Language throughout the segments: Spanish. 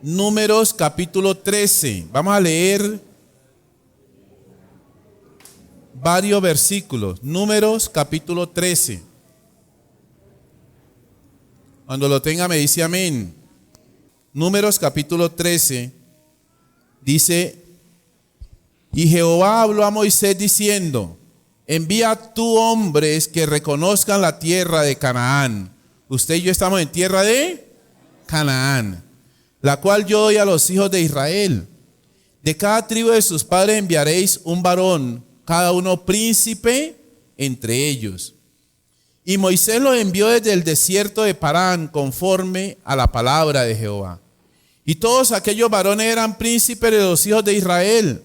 Números capítulo 13. Vamos a leer varios versículos. Números capítulo 13. Cuando lo tenga me dice amén. Números capítulo 13 dice: y Jehová habló a Moisés diciendo: envía tú hombres que reconozcan la tierra de Canaán. Usted y yo estamos en tierra de Canaán, la cual yo doy a los hijos de Israel. De cada tribu de sus padres enviaréis un varón, cada uno príncipe entre ellos. Y Moisés los envió desde el desierto de Parán, conforme a la palabra de Jehová. Y todos aquellos varones eran príncipes de los hijos de Israel.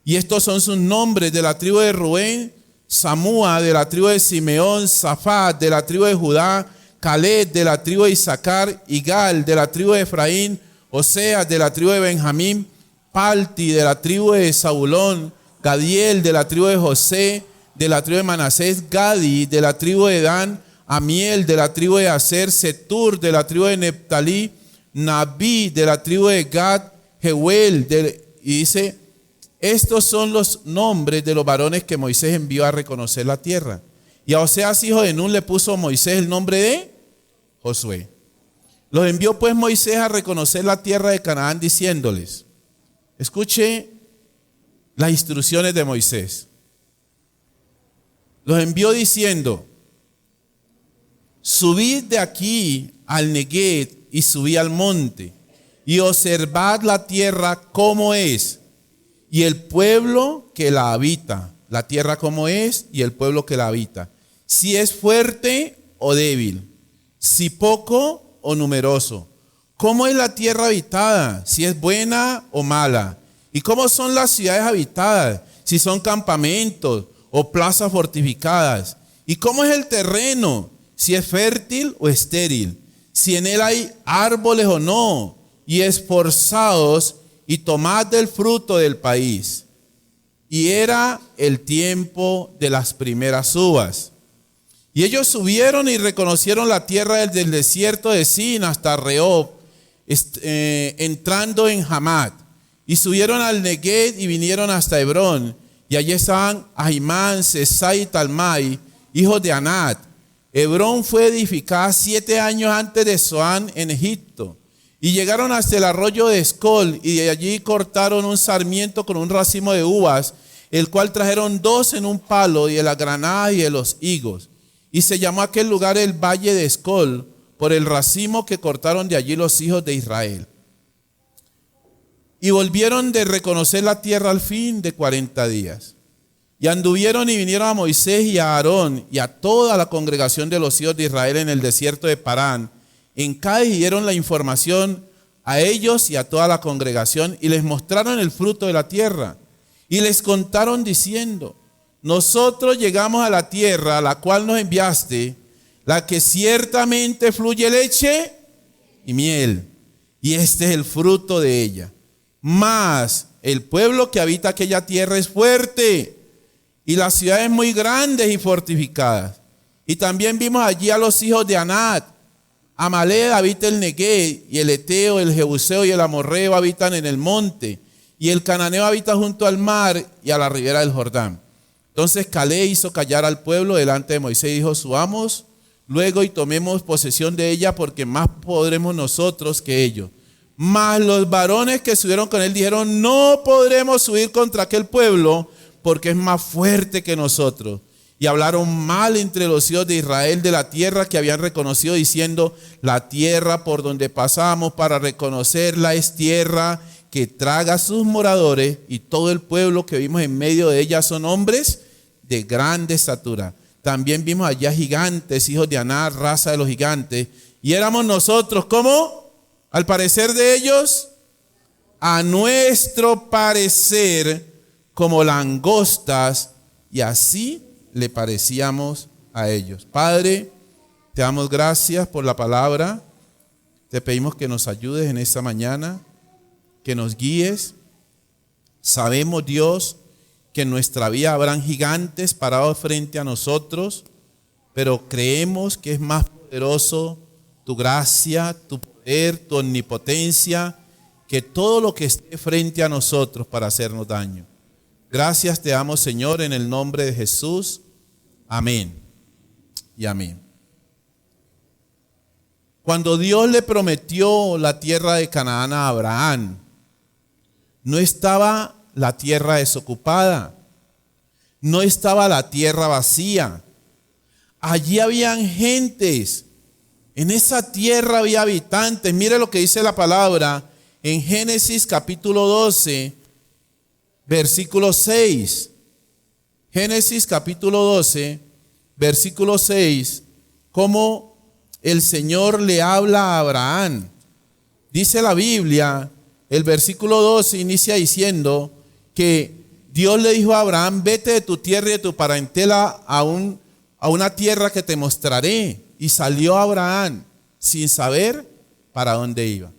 Y estos son sus nombres: de la tribu de Rubén, Samúa; de la tribu de Simeón, Safat; de la tribu de Judá, Caleb; de la tribu de Isaacar, Igal; de la tribu de Efraín, Oseas; de la tribu de Benjamín, Palti; de la tribu de Zabulón, Gadiel; de la tribu de José; de la tribu de Manasés, Gadi; de la tribu de Dan, Amiel; de la tribu de Aser, Setur; de la tribu de Neptalí, Nabí; de la tribu de Gad, Jeuel. Y dice: estos son los nombres de los varones que Moisés envió a reconocer la tierra. Y a Oseas, hijo de Nun, le puso Moisés el nombre de Josué. Los envió pues Moisés a reconocer la tierra de Canaán, diciéndoles: escuche las instrucciones de Moisés. Los envió diciendo: subid de aquí al Neguev y subid al monte y observad la tierra como es y el pueblo que la habita. La tierra como es y el pueblo que la habita. Si es fuerte o débil, si poco o numeroso. ¿Cómo es la tierra habitada? Si es buena o mala. ¿Y cómo son las ciudades habitadas? Si son campamentos o plazas fortificadas. ¿Y cómo es el terreno? Si es fértil o estéril. Si en él hay árboles o no. Y esforzaos y tomad del fruto del país. Y era el tiempo de las primeras uvas. Y ellos subieron y reconocieron la tierra desde el desierto de Sin hasta Rehob, entrando en Hamat. Y subieron al Neguev y vinieron hasta Hebrón. Y allí estaban Ahimán, Sesai y Talmai, hijos de Anat. Hebrón fue edificada 7 años antes de Zoán en Egipto. Y llegaron hasta el arroyo de Escol, y de allí cortaron un sarmiento con un racimo de uvas, el cual trajeron 2 en un palo, y de las granadas y de los higos. Y se llamó aquel lugar el valle de Escol, por el racimo que cortaron de allí los hijos de Israel. Y volvieron de reconocer la tierra al fin de 40 días. Y anduvieron y vinieron a Moisés y a Aarón y a toda la congregación de los hijos de Israel en el desierto de Parán. En Cádiz dieron la información a ellos y a toda la congregación y les mostraron el fruto de la tierra. Y les contaron diciendo: nosotros llegamos a la tierra a la cual nos enviaste, la que ciertamente fluye leche y miel, y este es el fruto de ella. Mas el pueblo que habita aquella tierra es fuerte, y las ciudades muy grandes y fortificadas. Y también vimos allí a los hijos de Anat. Amalek habita el Neguev, y el Eteo, el Jebuseo y el Amorreo habitan en el monte, y el Cananeo habita junto al mar y a la ribera del Jordán. Entonces Caleb hizo callar al pueblo delante de Moisés y dijo: subamos luego y tomemos posesión de ella, porque más podremos nosotros que ellos. Mas los varones que subieron con él dijeron: no podremos subir contra aquel pueblo, porque es más fuerte que nosotros. Y hablaron mal entre los hijos de Israel de la tierra que habían reconocido, diciendo: la tierra por donde pasamos para reconocerla es tierra que traga a sus moradores, y todo el pueblo que vimos en medio de ella son hombres de grande estatura. También vimos allá gigantes, hijos de Aná, raza de los gigantes, y éramos nosotros, ¿cómo? Al parecer de ellos, a nuestro parecer, como langostas, y así le parecíamos a ellos. Padre, te damos gracias por la palabra. Te pedimos que nos ayudes en esta mañana, que nos guíes. Sabemos, Dios, que en nuestra vida habrán gigantes parados frente a nosotros, pero creemos que es más poderoso tu gracia, tu poder, tu omnipotencia, que todo lo que esté frente a nosotros para hacernos daño. Gracias te damos, Señor, en el nombre de Jesús. Amén y amén. Cuando Dios le prometió la tierra de Canaán a Abraham, no estaba la tierra desocupada, no estaba la tierra vacía. Allí habían gentes, en esa tierra había habitantes. Mire lo que dice la palabra en Génesis capítulo 12, versículo 6. Génesis capítulo 12, versículo 6, cómo el Señor le habla a Abraham. Dice la Biblia, el versículo 12 inicia diciendo que Dios le dijo a Abraham: vete de tu tierra y de tu parentela a una tierra que te mostraré. Y salió Abraham sin saber para dónde iba.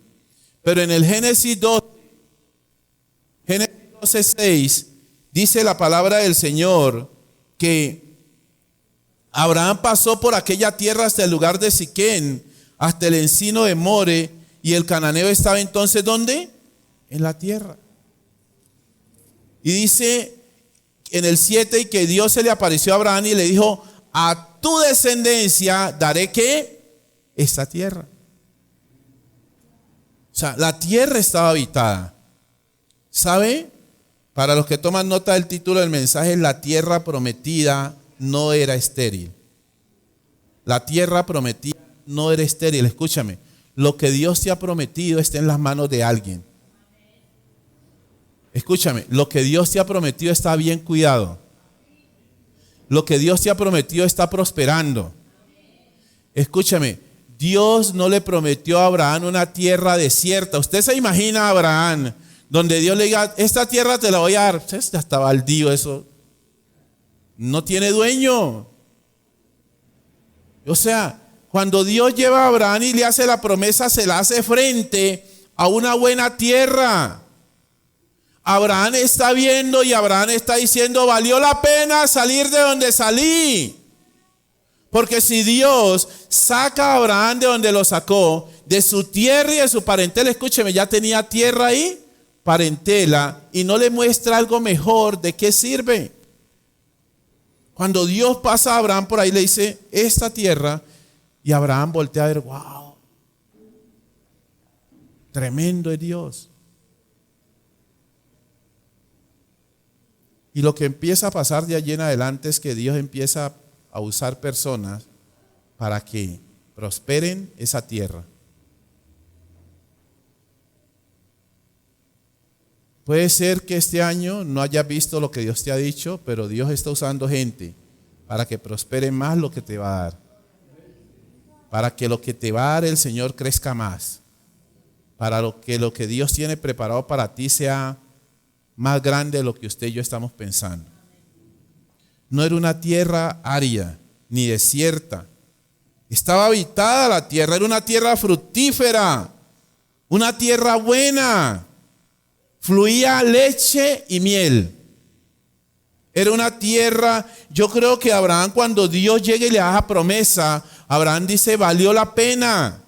Pero en el Génesis 12:6 dice la palabra del Señor que Abraham pasó por aquella tierra hasta el lugar de Siquén, hasta el encino de More, y el cananeo estaba entonces ¿dónde? En la tierra. Y dice en el 7 que Dios se le apareció a Abraham y le dijo: a tu descendencia daré ¿qué? Esta tierra. O sea, la tierra estaba habitada. ¿Sabe? Para los que toman nota del título del mensaje, la tierra prometida no era estéril. La tierra prometida no era estéril. Escúchame, lo que Dios te ha prometido está en las manos de alguien. Escúchame, lo que Dios te ha prometido está bien cuidado. Lo que Dios te ha prometido está prosperando. Escúchame, Dios no le prometió a Abraham una tierra desierta. Usted se imagina a Abraham donde Dios le diga: esta tierra te la voy a dar. Ya está baldío eso. No tiene dueño. O sea, cuando Dios lleva a Abraham y le hace la promesa, se la hace frente a una buena tierra. Abraham está viendo y Abraham está diciendo: valió la pena salir de donde salí. Porque si Dios saca a Abraham de donde lo sacó, de su tierra y de su parentela, escúcheme, ya tenía tierra ahí, parentela, y no le muestra algo mejor, ¿de qué sirve? Cuando Dios pasa a Abraham por ahí, le dice: esta tierra, y Abraham voltea a ver: wow, tremendo es Dios. Y lo que empieza a pasar de allí en adelante es que Dios empieza a usar personas para que prosperen esa tierra. Puede ser que este año no hayas visto lo que Dios te ha dicho, pero Dios está usando gente para que prospere más lo que te va a dar. Para que lo que te va a dar el Señor crezca más. Para lo que Dios tiene preparado para ti sea más grande de lo que usted y yo estamos pensando. No era una tierra árida ni desierta. Estaba habitada la tierra, era una tierra fructífera, una tierra buena. Fluía leche y miel. Era una tierra, yo creo que Abraham, cuando Dios llega y le haga promesa, Abraham dice: valió la pena.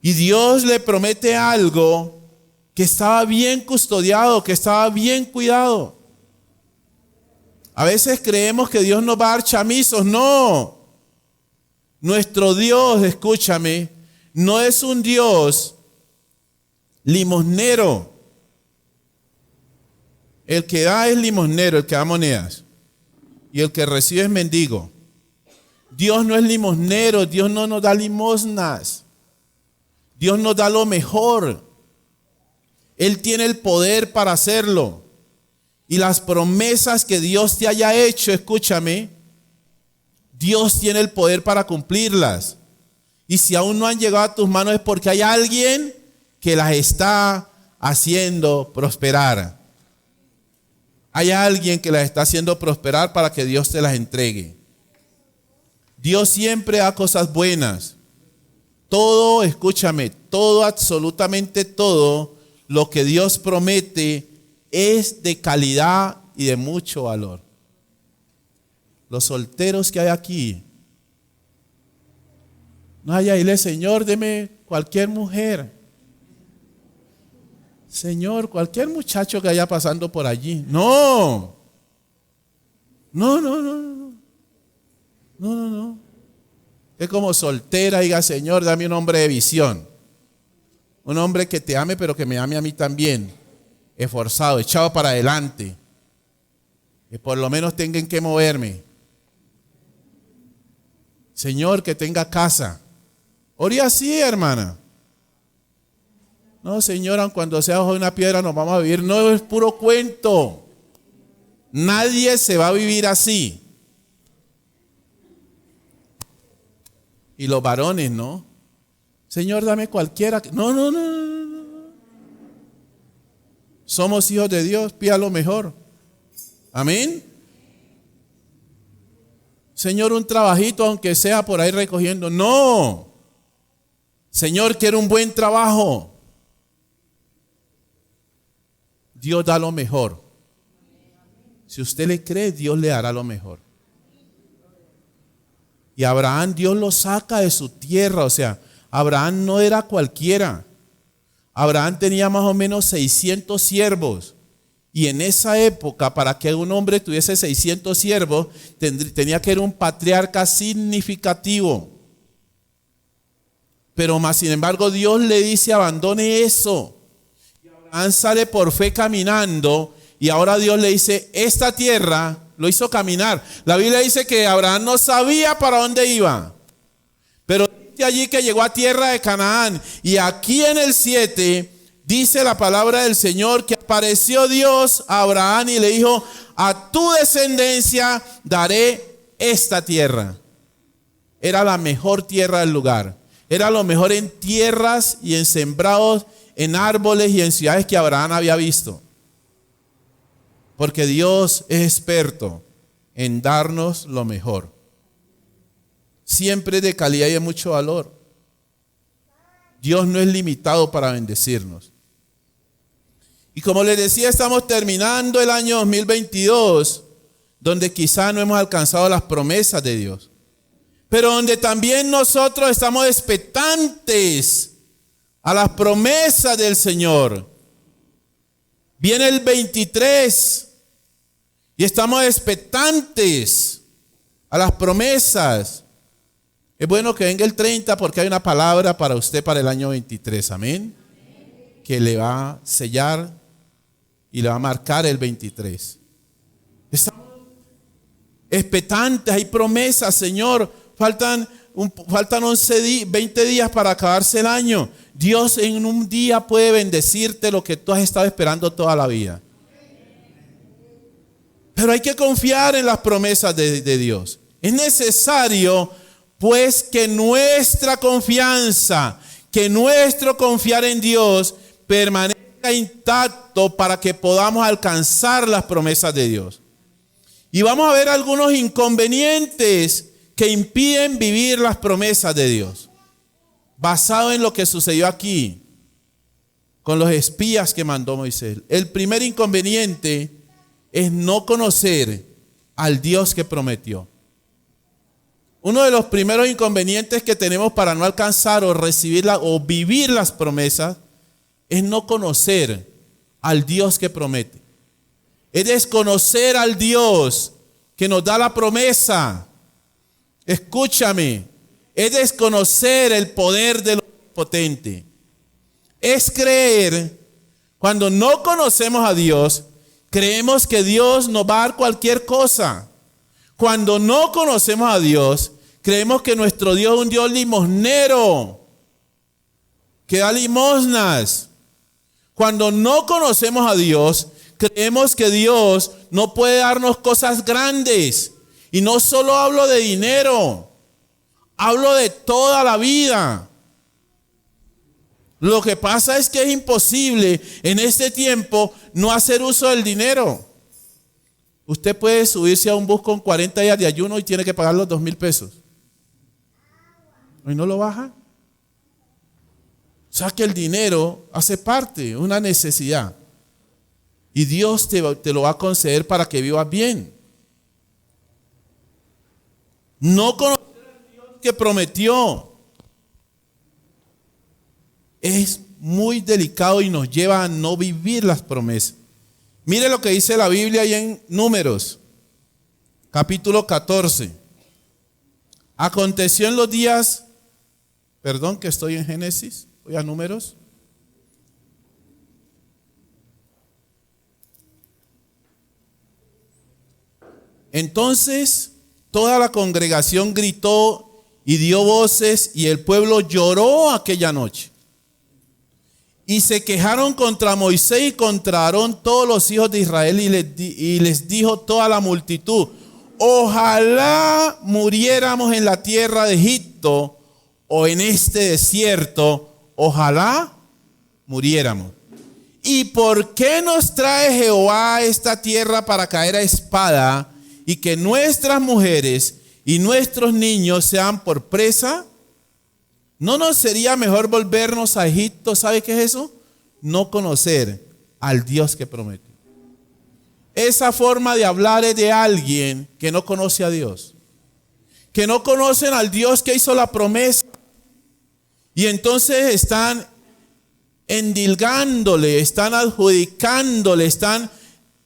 Y Dios le promete algo que estaba bien custodiado, que estaba bien cuidado. A veces creemos que Dios nos va a dar chamizos. No. Nuestro Dios, escúchame, no es un Dios limosnero. El que da es limosnero, el que da monedas. Y el que recibe es mendigo. Dios no es limosnero, Dios no nos da limosnas. Dios nos da lo mejor. Él tiene el poder para hacerlo. Y las promesas que Dios te haya hecho, escúchame, Dios tiene el poder para cumplirlas. Y si aún no han llegado a tus manos es porque hay alguien que las está haciendo prosperar. Hay alguien que las está haciendo prosperar para que Dios te las entregue. Dios siempre da cosas buenas. Todo, escúchame, todo, absolutamente todo lo que Dios promete es de calidad y de mucho valor. Los solteros que hay aquí, no hay a irle: Señor, deme cualquier mujer. Señor, cualquier muchacho que haya pasando por allí. No. No, no, no, no. No, no, no. Es como soltera, diga, Señor, dame un hombre de visión. Un hombre que te ame, pero que me ame a mí también. Esforzado, echado para adelante. Que por lo menos tenga en qué moverme. Señor, que tenga casa. Ore así, hermana. No, señora, cuando sea bajo una piedra nos vamos a vivir. No, es puro cuento. Nadie se va a vivir así. Y los varones, ¿no? Señor, dame cualquiera. No, no, no, no, no. Somos hijos de Dios, pida lo mejor. Amén. Señor, un trabajito, aunque sea por ahí recogiendo. No. Señor, quiero un buen trabajo. Dios da lo mejor. Si usted le cree, Dios le hará lo mejor. Y Abraham, Dios lo saca de su tierra. O sea, Abraham no era cualquiera. Abraham tenía más o menos 600 siervos. Y en esa época, para que un hombre tuviese 600 siervos, tenía que ser un patriarca significativo. Pero más sin embargo, Dios le dice, abandone eso. Y Abraham sale por fe caminando. Y ahora Dios le dice, esta tierra lo hizo caminar. La Biblia dice que Abraham no sabía para dónde iba. Pero dice allí que llegó a tierra de Canaán. Y aquí en el 7 dice la palabra del Señor que apareció Dios a Abraham y le dijo, a tu descendencia daré esta tierra. Era la mejor tierra del lugar. Era lo mejor en tierras y en sembrados, en árboles y en ciudades que Abraham había visto. Porque Dios es experto en darnos lo mejor. Siempre de calidad y de mucho valor. Dios no es limitado para bendecirnos. Y como les decía, estamos terminando el año 2022, donde quizá no hemos alcanzado las promesas de Dios. Pero donde también nosotros estamos expectantes a las promesas del Señor. Viene el 23 y estamos expectantes a las promesas. Es bueno que venga el 30 porque hay una palabra para usted para el año 23, amén. Que le va a sellar y le va a marcar el 23. Estamos expectantes, hay promesas, Señor. Faltan 20 días para acabarse el año. Dios en un día puede bendecirte lo que tú has estado esperando toda la vida. Pero hay que confiar en las promesas de Dios. Es necesario, pues, que nuestra confianza, que nuestro confiar en Dios permanezca intacto para que podamos alcanzar las promesas de Dios. Y vamos a ver algunos inconvenientes que impiden vivir las promesas de Dios. Basado en lo que sucedió aquí con los espías que mandó Moisés. El primer inconveniente es no conocer al Dios que prometió. Uno de los primeros inconvenientes que tenemos para no alcanzar o recibir o vivir las promesas es no conocer al Dios que promete. Es desconocer al Dios que nos da la promesa. Escúchame, es desconocer el poder del Omnipotente. Es creer, cuando no conocemos a Dios, creemos que Dios nos va a dar cualquier cosa. Cuando no conocemos a Dios, creemos que nuestro Dios es un Dios limosnero, que da limosnas. Cuando no conocemos a Dios, creemos que Dios no puede darnos cosas grandes. Y no solo hablo de dinero, hablo de toda la vida. Lo que pasa es que es imposible en este tiempo no hacer uso del dinero. Usted puede subirse a un bus con 40 días de ayuno y tiene que pagar los 2,000 pesos. ¿Y no lo baja? O sea que el dinero hace parte, una necesidad. Y Dios te lo va a conceder para que vivas bien. No conocer al Dios que prometió es muy delicado y nos lleva a no vivir las promesas. Mire lo que dice la Biblia ahí en Números, capítulo 14. Aconteció en los días, perdón que estoy en Génesis, voy a Números. Entonces toda la congregación gritó y dio voces, y el pueblo lloró aquella noche. Y se quejaron contra Moisés y contra Aarón todos los hijos de Israel, y les dijo toda la multitud: ojalá muriéramos en la tierra de Egipto o en este desierto, ojalá muriéramos. ¿Y por qué nos trae Jehová a esta tierra para caer a espada y que nuestras mujeres y nuestros niños sean por presa? ¿No nos sería mejor volvernos a Egipto? ¿Sabe qué es eso? No conocer al Dios que prometió. Esa forma de hablar es de alguien que no conoce a Dios, que no conocen al Dios que hizo la promesa, y entonces están endilgándole, están adjudicándole, están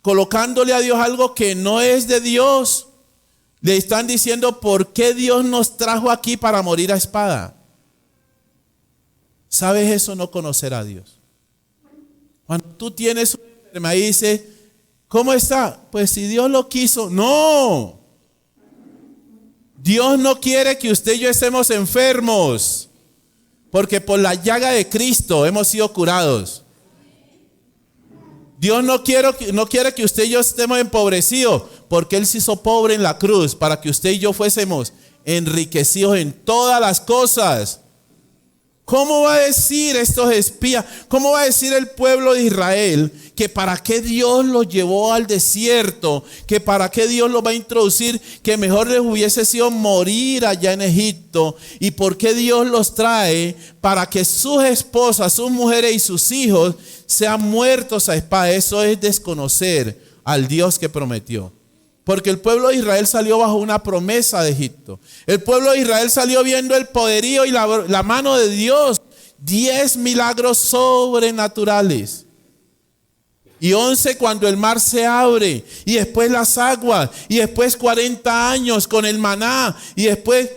colocándole a Dios algo que no es de Dios. Le están diciendo: ¿por qué Dios nos trajo aquí para morir a espada? ¿Sabes eso? No conocer a Dios. Cuando tú tienes una enfermedad y dices: ¿cómo está? Pues si Dios lo quiso. No. Dios no quiere que usted y yo estemos enfermos, porque por la llaga de Cristo hemos sido curados. Dios no quiere que usted y yo estemos empobrecidos, porque Él se hizo pobre en la cruz para que usted y yo fuésemos enriquecidos en todas las cosas. ¿Cómo va a decir estos espías? ¿Cómo va a decir el pueblo de Israel que para qué Dios los llevó al desierto? Que para qué Dios los va a introducir, que mejor les hubiese sido morir allá en Egipto. ¿Y por qué Dios los trae? Para que sus esposas, sus mujeres y sus hijos sean muertos a espada. Eso es desconocer al Dios que prometió. Porque el pueblo de Israel salió bajo una promesa de Egipto. El pueblo de Israel salió viendo el poderío y la mano de Dios. 10 milagros sobrenaturales. Y 11 cuando el mar se abre. Y después las aguas. Y después 40 años con el maná. Y después,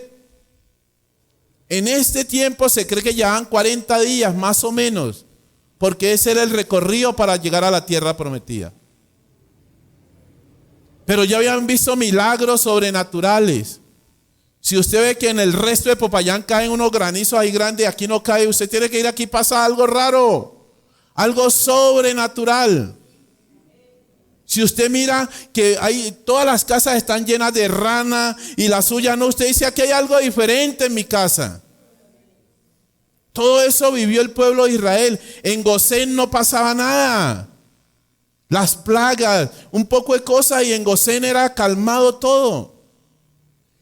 en este tiempo se cree que llevan 40 días más o menos. Porque ese era el recorrido para llegar a la tierra prometida. Pero ya habían visto milagros sobrenaturales. Si usted ve que en el resto de Popayán caen unos granizos ahí grandes, aquí no cae, usted tiene que ir aquí, pasa algo raro, algo sobrenatural. Si usted mira que todas las casas están llenas de rana y la suya no, usted dice: aquí hay algo diferente en mi casa. Todo eso vivió el pueblo de Israel. En Gosén no pasaba nada. Las plagas, un poco de cosas, y en Gosén era calmado todo.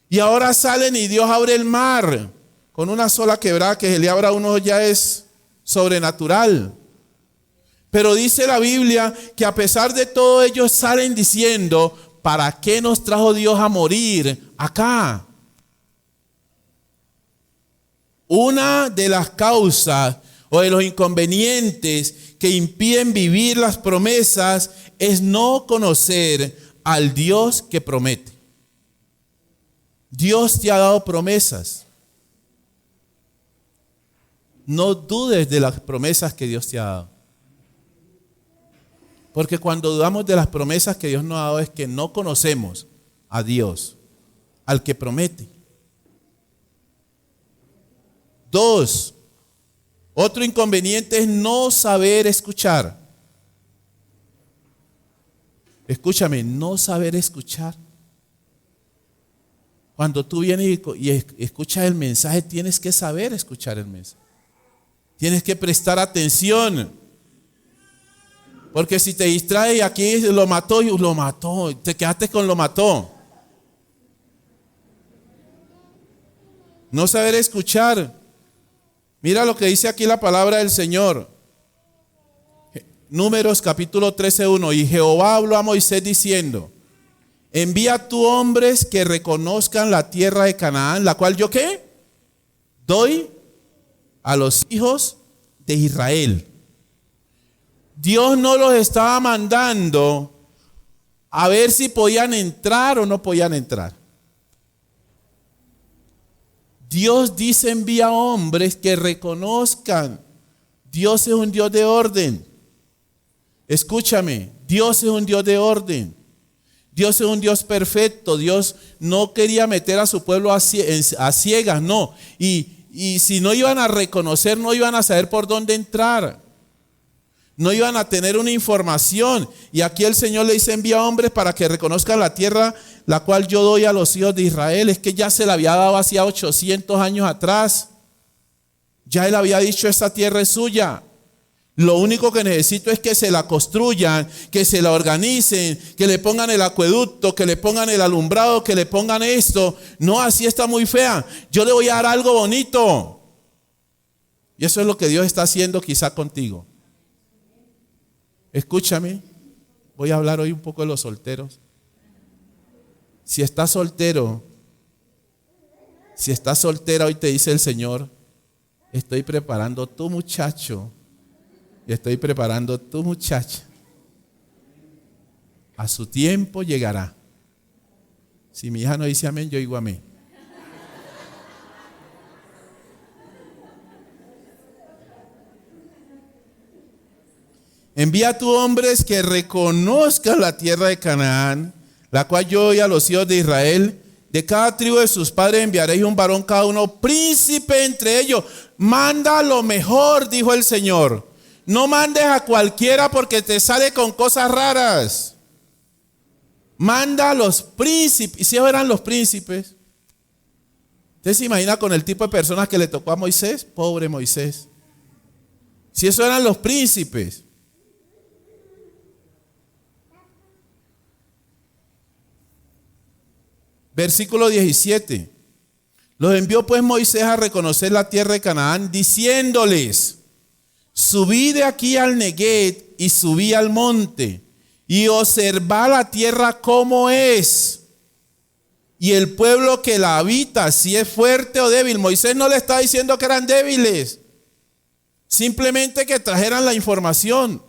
Y ahora salen y Dios abre el mar con una sola quebrada, que se le abra a uno ya es sobrenatural. Pero dice la Biblia que a pesar de todo ellos salen diciendo: ¿para qué nos trajo Dios a morir acá? Una de las causas o de los inconvenientes que impiden vivir las promesas es no conocer al Dios que promete. Dios te ha dado promesas. No dudes de las promesas que Dios te ha dado. Porque cuando dudamos de las promesas que Dios nos ha dado es que no conocemos a Dios, al que promete. 2. Otro inconveniente es no saber escuchar. Escúchame, no saber escuchar. Cuando tú vienes y escuchas el mensaje, tienes que saber escuchar el mensaje. Tienes que prestar atención. Porque si te distraes, aquí lo mató, te quedaste con lo mató. No saber escuchar. Mira lo que dice aquí la palabra del Señor. Números capítulo 13:1. Y Jehová habló a Moisés diciendo: envía tú hombres que reconozcan la tierra de Canaán, la cual yo ¿qué? Doy a los hijos de Israel. Dios no los estaba mandando a ver si podían entrar o no podían entrar. Dios dice envía hombres que reconozcan. Dios es un Dios de orden. Escúchame, Dios es un Dios de orden. Dios es un Dios perfecto. Dios no quería meter a su pueblo a ciegas, no. Y si no iban a reconocer, no iban a saber por dónde entrar. No iban a tener una información. Y aquí el Señor le dice, envía hombres para que reconozcan la tierra, la cual yo doy a los hijos de Israel. Es que ya se la había dado hacía 800 años atrás. Ya Él había dicho, esta tierra es suya. Lo único que necesito es que se la construyan, que se la organicen, que le pongan el acueducto, que le pongan el alumbrado, que le pongan esto. No, así está muy fea. Yo le voy a dar algo bonito. Y eso es lo que Dios está haciendo quizá contigo. Escúchame, voy a hablar hoy un poco de los solteros. Si estás soltero, si estás soltera, hoy te dice el Señor, estoy preparando tu muchacho y estoy preparando tu muchacha. A su tiempo llegará. Si mi hija no dice amén, yo digo amén. Envía a tus hombres que reconozcan la tierra de Canaán, la cual yo doy a los hijos de Israel. De cada tribu de sus padres enviaréis un varón cada uno, príncipe entre ellos. Manda lo mejor, dijo el Señor. No mandes a cualquiera porque te sale con cosas raras. Manda a los príncipes. ¿Y si ellos eran los príncipes? ¿Usted se imagina con el tipo de personas que le tocó a Moisés? Pobre Moisés. Si esos eran los príncipes. Versículo 17. Los envió pues Moisés a reconocer la tierra de Canaán, diciéndoles, subí de aquí al Neguet y subí al monte y observad la tierra como es y el pueblo que la habita, si es fuerte o débil. Moisés no le está diciendo que eran débiles, simplemente que trajeran la información.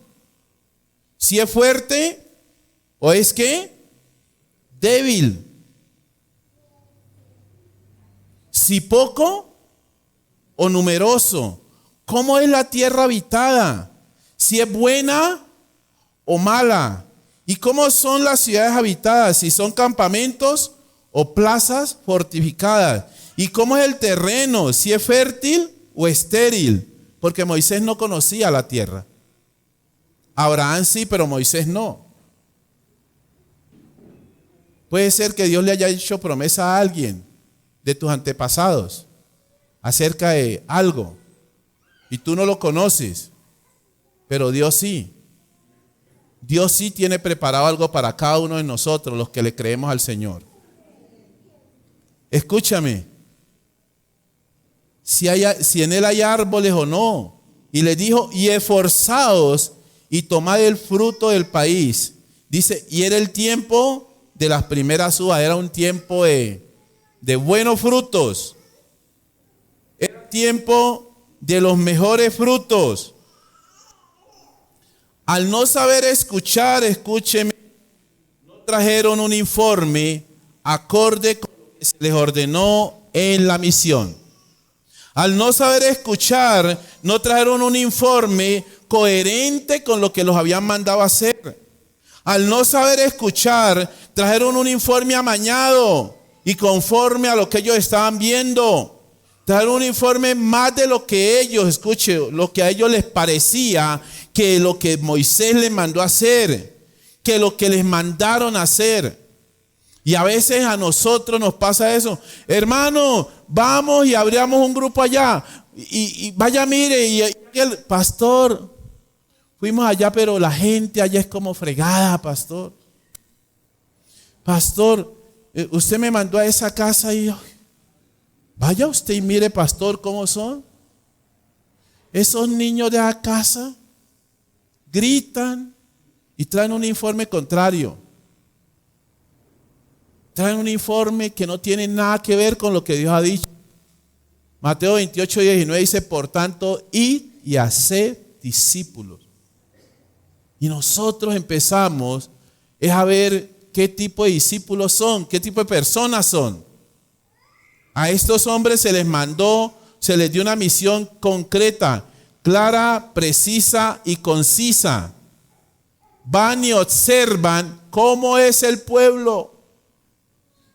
Si es fuerte o es que débil. Si poco o numeroso. ¿Cómo es la tierra habitada? Si es buena o mala. ¿Y cómo son las ciudades habitadas? Si son campamentos o plazas fortificadas. ¿Y cómo es el terreno? Si es fértil o estéril. Porque Moisés no conocía la tierra. Abraham sí, pero Moisés no. Puede ser que Dios le haya hecho promesa a alguien de tus antepasados acerca de algo y tú no lo conoces, pero Dios sí. Dios sí tiene preparado algo para cada uno de nosotros, los que le creemos al Señor. Escúchame, si en él hay árboles o no. Y le dijo, y esforzaos y tomad el fruto del país. Dice, y era el tiempo de las primeras uvas, era un tiempo de buenos frutos. Era tiempo de los mejores frutos. Al no saber escuchar, escúcheme, no trajeron un informe acorde con lo que se les ordenó en la misión. Al no saber escuchar, no trajeron un informe coherente con lo que los habían mandado a hacer. Al no saber escuchar, trajeron un informe amañado y conforme a lo que ellos estaban viendo. Trajeron un informe más de lo que ellos, escuche, lo que a ellos les parecía que lo que Moisés les mandó a hacer, que lo que les mandaron a hacer. Y a veces a nosotros nos pasa eso. Hermano, vamos y abramos un grupo allá. Y vaya, mire, y el pastor, fuimos allá, pero la gente allá es como fregada, pastor. Pastor, usted me mandó a esa casa y vaya usted y mire, pastor, cómo son. Esos niños de la casa gritan y traen un informe contrario. Traen un informe que no tiene nada que ver con lo que Dios ha dicho. Mateo 28:19 dice, por tanto, id y haced discípulos. Y nosotros empezamos a ver qué tipo de discípulos son, qué tipo de personas son. A estos hombres se les mandó, se les dio una misión concreta, clara, precisa y concisa. Van y observan cómo es el pueblo.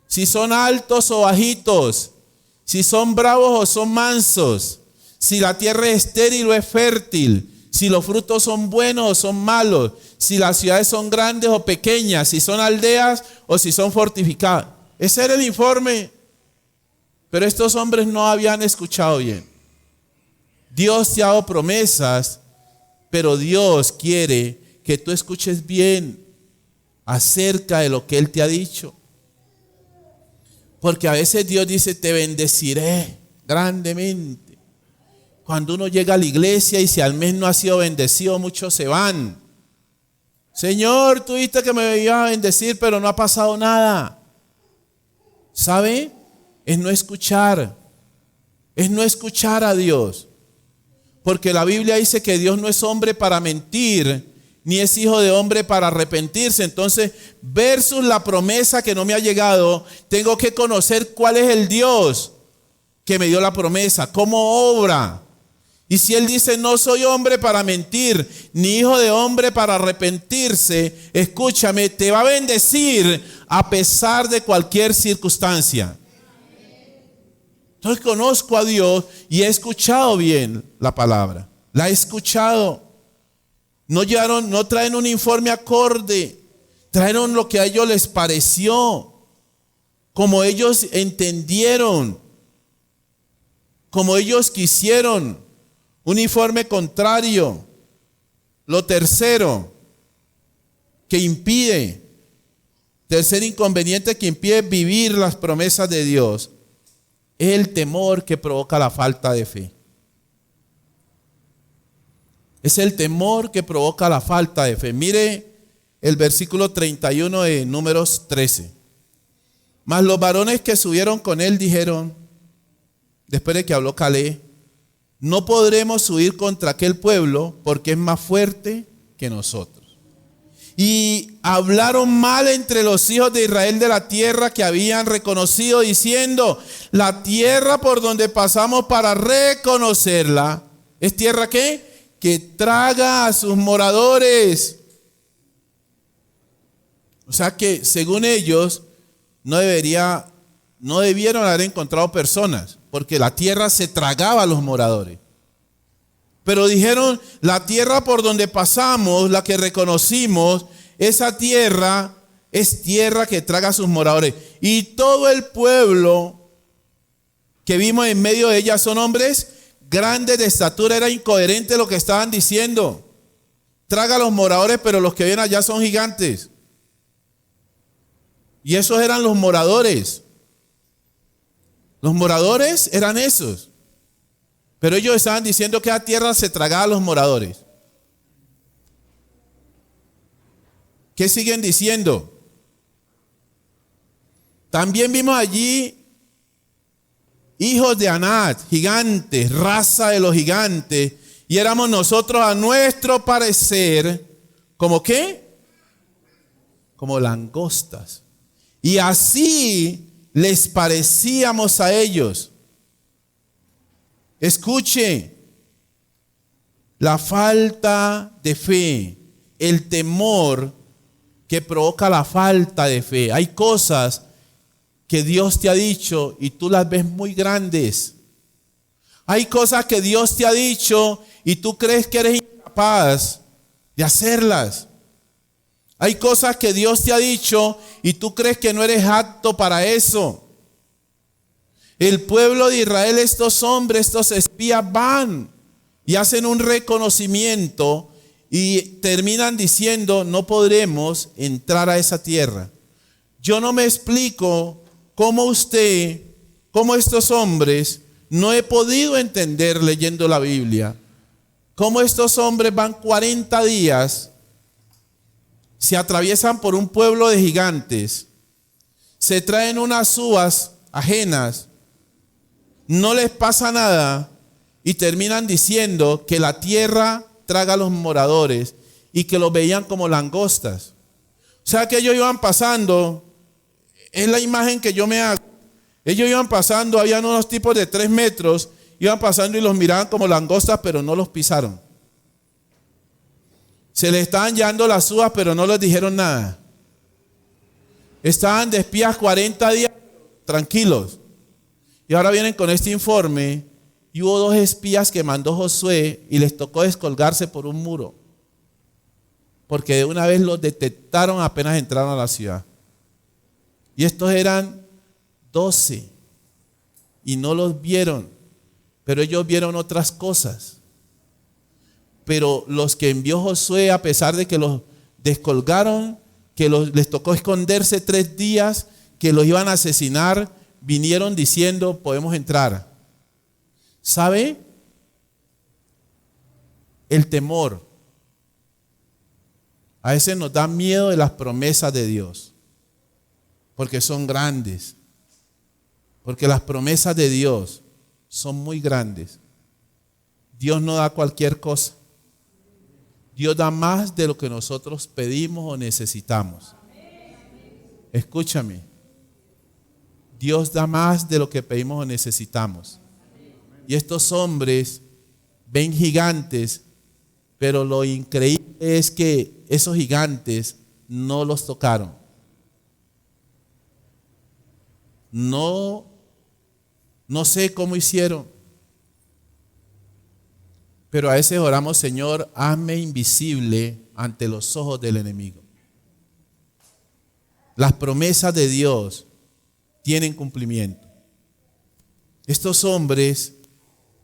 Si son altos o bajitos, si son bravos o son mansos, si la tierra es estéril o es fértil, si los frutos son buenos o son malos, si las ciudades son grandes o pequeñas, si son aldeas o si son fortificadas. Ese era el informe. Pero estos hombres no habían escuchado bien. Dios te ha dado promesas, pero Dios quiere que tú escuches bien acerca de lo que Él te ha dicho. Porque a veces Dios dice, te bendeciré grandemente. Cuando uno llega a la iglesia y si al mes no ha sido bendecido, muchos se van. Señor, tú dijiste que me iba a bendecir, pero no ha pasado nada. ¿Sabe? Es no escuchar a Dios. Porque la Biblia dice que Dios no es hombre para mentir, ni es hijo de hombre para arrepentirse. Entonces, versus la promesa que no me ha llegado, tengo que conocer cuál es el Dios que me dio la promesa, cómo obra. Y si Él dice, no soy hombre para mentir, ni hijo de hombre para arrepentirse, escúchame, te va a bendecir a pesar de cualquier circunstancia. Entonces conozco a Dios y he escuchado bien la palabra. La he escuchado. No traen un informe acorde. Trajeron lo que a ellos les pareció. Como ellos entendieron. Como ellos quisieron. Un informe contrario. Lo tercero que impide. Tercer inconveniente que impide vivir las promesas de Dios. Es el temor que provoca la falta de fe. Es el temor que provoca la falta de fe. Mire el versículo 31 de Números 13. Mas los varones que subieron con él dijeron, después de que habló Caleb, no podremos subir contra aquel pueblo porque es más fuerte que nosotros. Y hablaron mal entre los hijos de Israel de la tierra que habían reconocido, diciendo, la tierra por donde pasamos para reconocerla, ¿es tierra qué? Que traga a sus moradores. O sea que según ellos no debieron haber encontrado personas, porque la tierra se tragaba a los moradores. Pero dijeron, la tierra por donde pasamos, la que reconocimos, esa tierra es tierra que traga a sus moradores. Y todo el pueblo que vimos en medio de ella son hombres grandes de estatura. Era incoherente lo que estaban diciendo. Traga a los moradores, pero los que vienen allá son gigantes. Y esos eran los moradores. Los moradores eran esos. Pero ellos estaban diciendo que la tierra se tragaba a los moradores. ¿Qué siguen diciendo? También vimos allí hijos de Anat, gigantes, raza de los gigantes, y éramos nosotros a nuestro parecer, ¿como qué? Como langostas. Y así les parecíamos a ellos. Escuche, la falta de fe, el temor que provoca la falta de fe. Hay cosas que Dios te ha dicho y tú las ves muy grandes. Hay cosas que Dios te ha dicho y tú crees que eres incapaz de hacerlas. Hay cosas que Dios te ha dicho y tú crees que no eres apto para eso. El pueblo de Israel, estos hombres, estos espías van y hacen un reconocimiento y terminan diciendo, no podremos entrar a esa tierra. Yo no me explico cómo estos hombres, no he podido entender leyendo la Biblia, cómo estos hombres van 40 días, se atraviesan por un pueblo de gigantes, se traen unas uvas ajenas, no les pasa nada, Y terminan diciendo que la tierra traga a los moradores y que los veían como langostas. O sea que ellos iban pasando, es la imagen que yo me hago. Ellos iban pasando, habían unos tipos de 3 metros, iban pasando y los miraban como langostas, pero no los pisaron. Se les estaban llevando las uvas, pero no les dijeron nada. Estaban de espías 40 días tranquilos. Y ahora vienen con este informe. Y hubo 2 espías que mandó Josué y les tocó descolgarse por un muro. Porque de una vez los detectaron apenas entraron a la ciudad. Y estos eran 12. Y no los vieron. Pero ellos vieron otras cosas. Pero los que envió Josué, a pesar de que los descolgaron, que les tocó esconderse 3 días, que los iban a asesinar, vinieron diciendo, podemos entrar. ¿Sabe? El temor. A veces nos da miedo de las promesas de Dios, porque son grandes. Porque las promesas de Dios son muy grandes. Dios no da cualquier cosa. Dios da más de lo que nosotros pedimos o necesitamos. Escúchame. Dios da más de lo que pedimos o necesitamos. Y estos hombres ven gigantes, pero lo increíble es que esos gigantes no los tocaron. No sé cómo hicieron. Pero a veces oramos, Señor, hazme invisible ante los ojos del enemigo. Las promesas de Dios tienen cumplimiento. Estos hombres,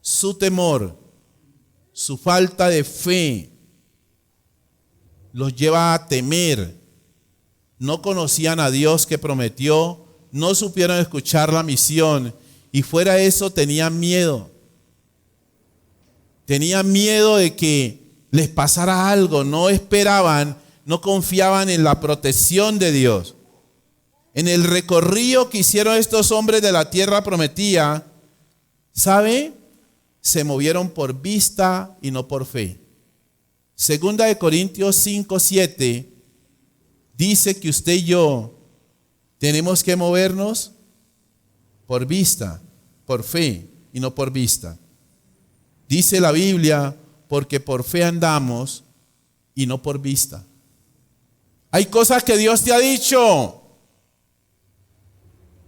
su temor, su falta de fe, los lleva a temer. No conocían a Dios que prometió, no supieron escuchar la misión y fuera de eso tenían miedo. Tenían miedo de que les pasara algo, no esperaban, no confiaban en la protección de Dios. En el recorrido que hicieron estos hombres de la tierra prometida, ¿sabe? Se movieron por vista y no por fe. Segunda de Corintios 5:7 dice que usted y yo tenemos que movernos por vista, por fe y no por vista. Dice la Biblia, porque por fe andamos y no por vista. Hay cosas que Dios te ha dicho,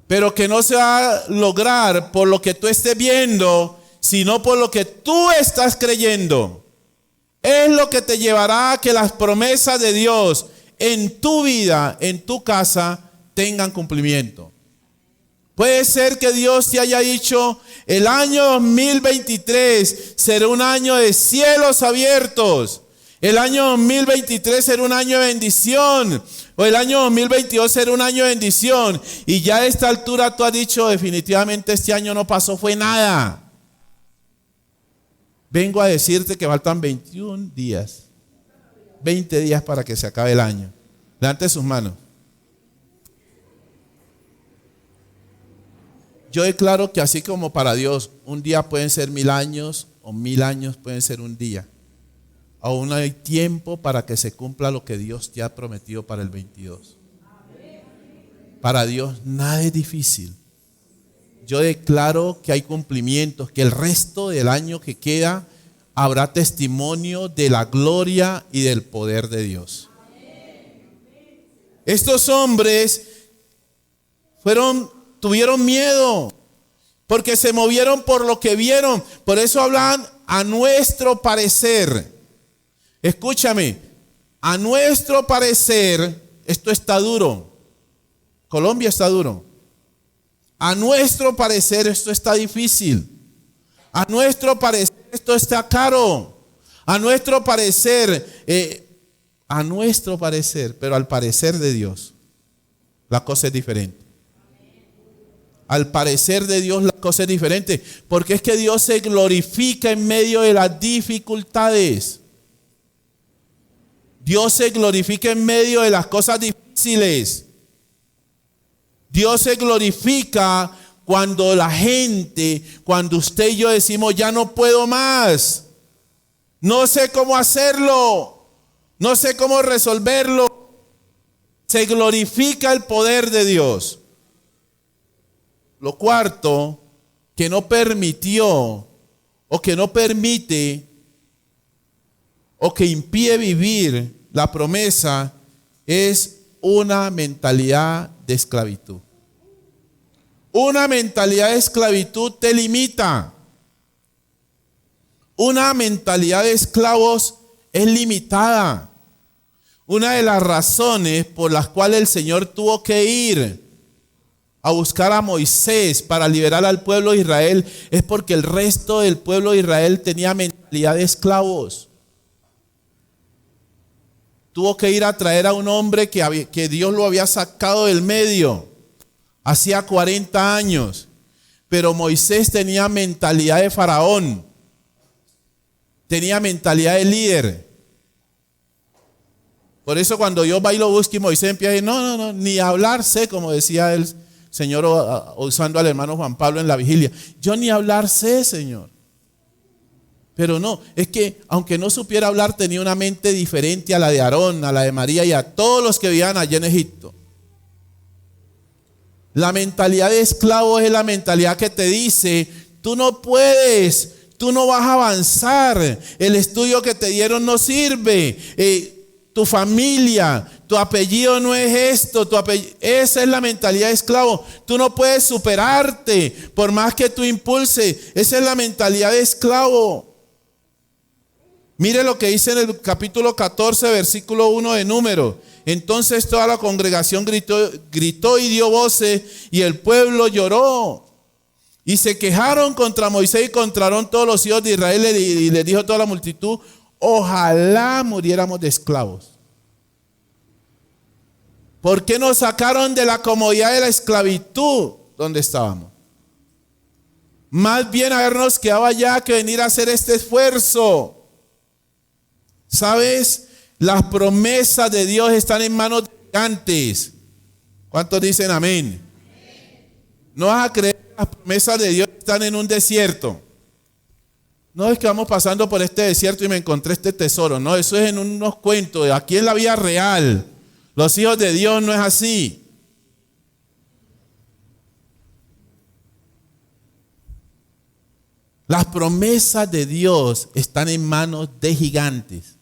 pero que no se va a lograr por lo que tú estés viendo, sino por lo que tú estás creyendo. Es lo que te llevará a que las promesas de Dios en tu vida, en tu casa, tengan cumplimiento. Puede ser que Dios te haya dicho, el año 2023 será un año de cielos abiertos. El año 2023 será un año de bendición. O el año 2022 será un año de bendición. Y ya a esta altura tú has dicho, definitivamente este año no pasó, fue nada. Vengo a decirte que faltan 21 días. 20 días para que se acabe el año. Levante sus manos. Yo declaro que así como para Dios un día pueden ser 1000 años o 1000 años pueden ser un día. Aún hay tiempo para que se cumpla lo que Dios te ha prometido para el 22. Para Dios nada es difícil. Yo declaro que hay cumplimientos, que el resto del año que queda habrá testimonio de la gloria y del poder de Dios. Estos hombres tuvieron miedo porque se movieron por lo que vieron. Por eso hablan a nuestro parecer. Escúchame, a nuestro parecer esto está duro. Colombia está duro. A nuestro parecer esto está difícil. A nuestro parecer esto está caro. A nuestro parecer, pero al parecer de Dios, la cosa es diferente. Al parecer de Dios la cosa es diferente, porque es que Dios se glorifica en medio de las dificultades. Dios se glorifica en medio de las cosas difíciles. Dios se glorifica cuando la gente, cuando usted y yo decimos, ya no puedo más, no sé cómo hacerlo, no sé cómo resolverlo, se glorifica el poder de Dios. Lo cuarto, que no permitió o que no permite o que impide vivir la promesa es una mentalidad de esclavitud. Una mentalidad de esclavitud te limita. Una mentalidad de esclavos es limitada. Una de las razones por las cuales el Señor tuvo que ir a buscar a Moisés para liberar al pueblo de Israel es porque el resto del pueblo de Israel tenía mentalidad de esclavos. Tuvo que ir a traer a un hombre que Dios lo había sacado del medio. Hacía 40 años. Pero Moisés tenía mentalidad de faraón. Tenía mentalidad de líder. Por eso cuando Dios va y lo busca y Moisés empieza a decir, no, ni hablar sé, como decía el Señor usando al hermano Juan Pablo en la vigilia. Yo ni hablar sé, Señor. Pero no, es que aunque no supiera hablar, tenía una mente diferente a la de Aarón, a la de María y a todos los que vivían allá en Egipto. La mentalidad de esclavo es la mentalidad que te dice, tú no puedes, tú no vas a avanzar, el estudio que te dieron no sirve, tu familia, tu apellido no es esto, esa es la mentalidad de esclavo. Tú no puedes superarte por más que tú impulses, esa es la mentalidad de esclavo. Mire lo que dice en el capítulo 14, versículo 1 de Números. Entonces toda la congregación gritó y dio voces y el pueblo lloró. Y se quejaron contra Moisés y contra Aarón todos los hijos de Israel y les dijo toda la multitud, ojalá muriéramos de esclavos. ¿Por qué nos sacaron de la comodidad de la esclavitud donde estábamos? Más bien habernos quedado allá que venir a hacer este esfuerzo. ¿Sabes? Las promesas de Dios están en manos de gigantes. ¿Cuántos dicen amén? No vas a creer que las promesas de Dios están en un desierto. No es que vamos pasando por este desierto y me encontré este tesoro. No, eso es en unos cuentos. Aquí en la vida real. Los hijos de Dios no es así. Las promesas de Dios están en manos de gigantes.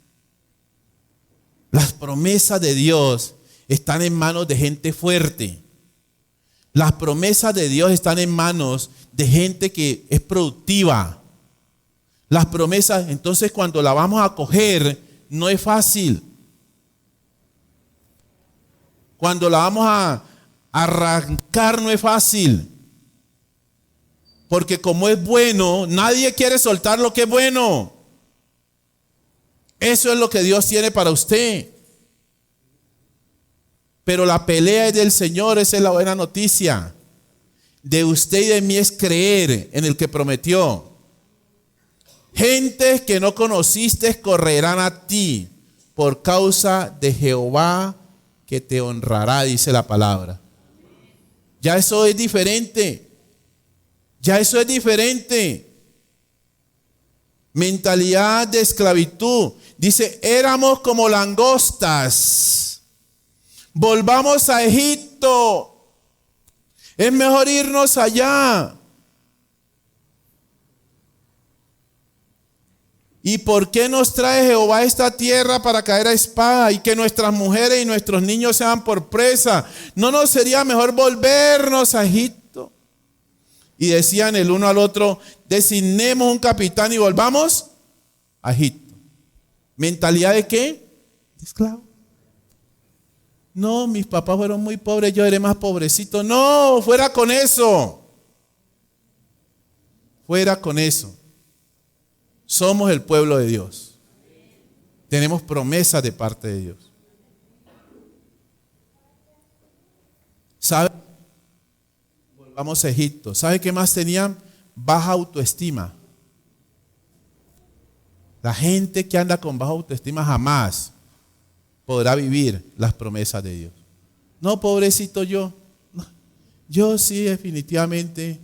Las promesas de Dios están en manos de gente fuerte. Las promesas de Dios están en manos de gente que es productiva. Las promesas, entonces cuando la vamos a coger, no es fácil. Cuando la vamos a arrancar, no es fácil. Porque como es bueno, nadie quiere soltar lo que es bueno. Eso es lo que Dios tiene para usted. Pero la pelea es del Señor, esa es la buena noticia. De usted y de mí es creer en el que prometió. Gentes que no conociste correrán a ti por causa de Jehová que te honrará, dice la palabra. Ya eso es diferente. Ya eso es diferente. Mentalidad de esclavitud. Dice, éramos como langostas. Volvamos a Egipto. Es mejor irnos allá. ¿Y por qué nos trae Jehová a esta tierra para caer a espada y que nuestras mujeres y nuestros niños sean por presa? ¿No nos sería mejor volvernos a Egipto? Y decían el uno al otro, designemos un capitán y volvamos a Egipto. ¿Mentalidad de qué? De esclavo. No, mis papás fueron muy pobres, yo seré más pobrecito. No, fuera con eso. Fuera con eso. Somos el pueblo de Dios. Tenemos promesas de parte de Dios. ¿Sabe? Volvamos a Egipto. ¿Sabe qué más tenían? Baja autoestima. La gente que anda con baja autoestima jamás podrá vivir las promesas de Dios. No, pobrecito yo. Yo sí, definitivamente.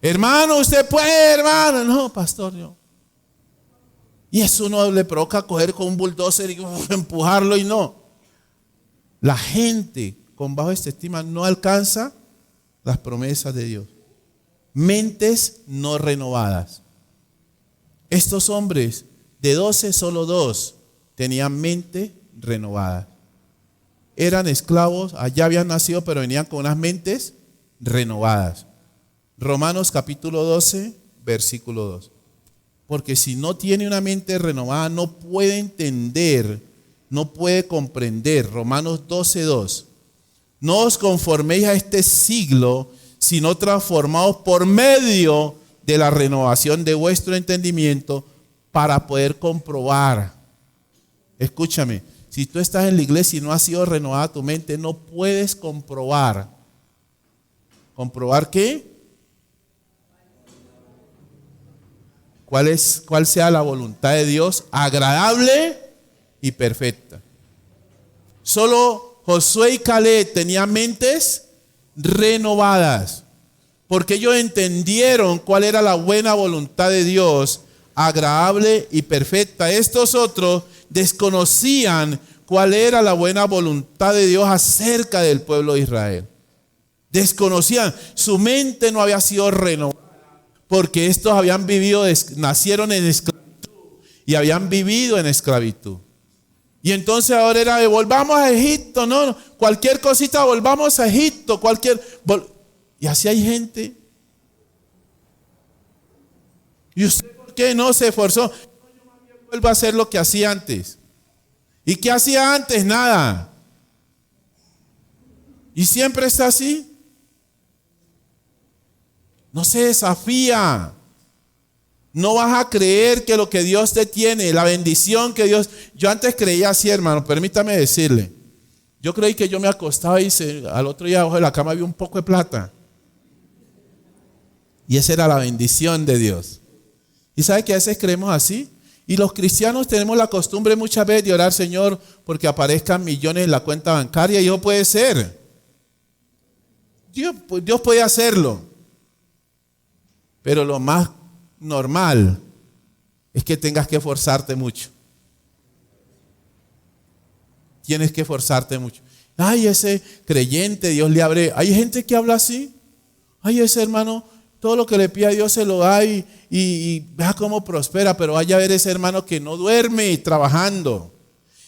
Hermano, usted puede, hermano. No, pastor, yo. Y eso uno le provoca coger con un bulldozer y empujarlo y no. La gente con baja autoestima no alcanza las promesas de Dios. Mentes no renovadas. Estos hombres, de 12, solo 2 tenían mente renovada. Eran esclavos, allá habían nacido, pero venían con unas mentes renovadas. Romanos capítulo 12, versículo 2. Porque si no tiene una mente renovada, no puede entender, no puede comprender. Romanos 12, 2. No os conforméis a este siglo, sino transformaos por medio de la renovación de vuestro entendimiento para poder comprobar. Escúchame, si tú estás en la iglesia y no ha sido renovada tu mente, no puedes comprobar. ¿Comprobar qué? ¿Cuál sea la voluntad de Dios agradable y perfecta? Solo Josué y Caleb tenían mentes renovadas, porque ellos entendieron cuál era la buena voluntad de Dios, agradable y perfecta. Estos otros desconocían cuál era la buena voluntad de Dios acerca del pueblo de Israel. Desconocían, su mente no había sido renovada, porque estos habían vivido, nacieron en esclavitud y habían vivido en esclavitud. Y entonces ahora era de volvamos a Egipto, no, cualquier cosita volvamos a Egipto, y así hay gente. ¿Y usted por qué no se esforzó? Yo vuelvo a hacer lo que hacía antes. ¿Y qué hacía antes? Nada. ¿Y siempre está así? No se desafía. No vas a creer que lo que Dios te tiene, la bendición que Dios... Yo antes creía así, hermano, permítame decirle. Yo creí que yo me acostaba y al otro día abajo de la cama había un poco de plata. Y esa era la bendición de Dios. ¿Y sabe que a veces creemos así? Y los cristianos tenemos la costumbre muchas veces de orar, Señor, porque aparezcan millones en la cuenta bancaria. Y eso puede ser. Dios puede hacerlo. Pero lo más normal es que tengas que esforzarte mucho. Tienes que esforzarte mucho. Ay, ese creyente, Dios le abre. Hay gente que habla así. Ay, ese hermano, todo lo que le pide a Dios se lo da y vea cómo prospera. Pero vaya a ver ese hermano que no duerme trabajando.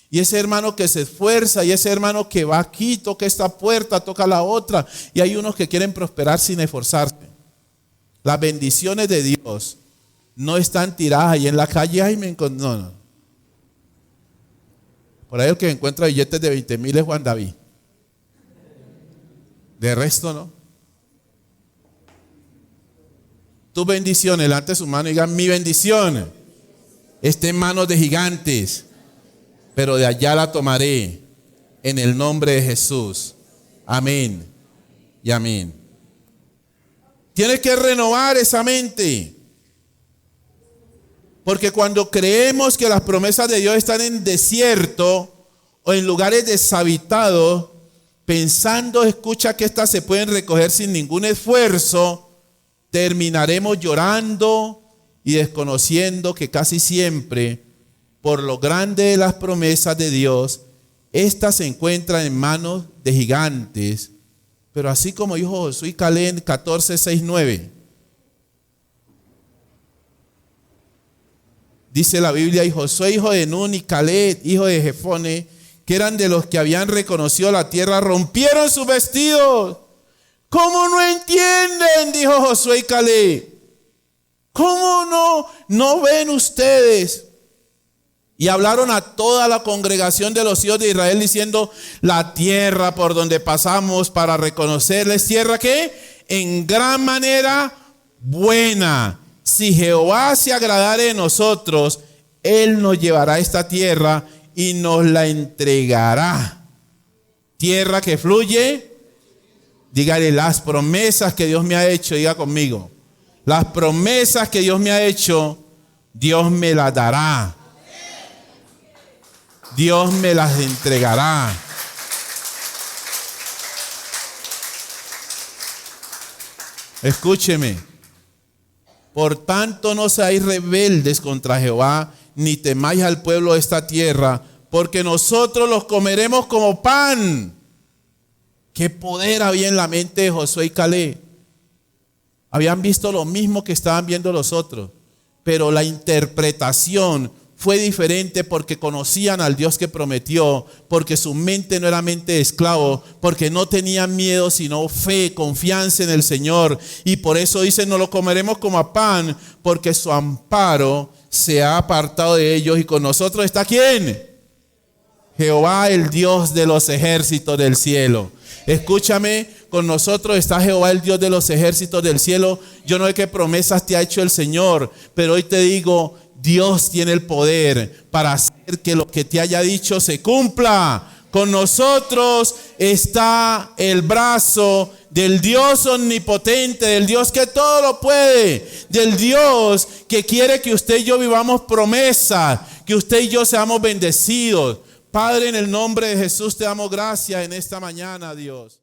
Y ese hermano que se esfuerza. Y ese hermano que va aquí, toca esta puerta, toca la otra. Y hay unos que quieren prosperar sin esforzarse. Las bendiciones de Dios no están tiradas ahí en la calle. Ay, no. Por ahí el que encuentra billetes de 20,000 es Juan David. De resto no. Tu bendición, delante de su mano, digan mi bendición está en manos de gigantes, pero de allá la tomaré en el nombre de Jesús. Amén y amén. Tienes que renovar esa mente. Porque cuando creemos que las promesas de Dios están en desierto o en lugares deshabitados, pensando, escucha, que éstas se pueden recoger sin ningún esfuerzo, terminaremos llorando y desconociendo que casi siempre, por lo grande de las promesas de Dios, éstas se encuentran en manos de gigantes. Pero así como dijo Josué y Caleb 14, 6, 9. Dice la Biblia, y Josué, hijo de Nun, y Caleb, hijo de Jefone, que eran de los que habían reconocido la tierra, rompieron sus vestidos. ¿Cómo no entienden? Dijo Josué y Caleb. ¿Cómo no ven ustedes? Y hablaron a toda la congregación de los hijos de Israel diciendo, la tierra por donde pasamos para reconocerles, tierra que en gran manera buena. Si Jehová se agradare de nosotros, Él nos llevará a esta tierra y nos la entregará. Tierra que fluye. Dígale, las promesas que Dios me ha hecho, diga conmigo. Las promesas que Dios me ha hecho, Dios me las dará. Dios me las entregará. Escúcheme. Por tanto no seáis rebeldes contra Jehová, ni temáis al pueblo de esta tierra, porque nosotros los comeremos como pan. ¿Qué poder había en la mente de Josué y Caleb? Habían visto lo mismo que estaban viendo los otros, pero la interpretación fue diferente porque conocían al Dios que prometió, porque su mente no era mente de esclavo, porque no tenían miedo sino fe, confianza en el Señor. Y por eso dicen, no lo comeremos como a pan, porque su amparo se ha apartado de ellos. Y con nosotros está ¿quién? Jehová, el Dios de los ejércitos del cielo. Escúchame, con nosotros está Jehová, el Dios de los ejércitos del cielo. Yo no sé qué promesas te ha hecho el Señor, pero hoy te digo, Dios tiene el poder para hacer que lo que te haya dicho se cumpla. Con nosotros está el brazo del Dios omnipotente, del Dios que todo lo puede, del Dios que quiere que usted y yo vivamos promesas, que usted y yo seamos bendecidos. Padre, en el nombre de Jesús te damos gracias en esta mañana, Dios.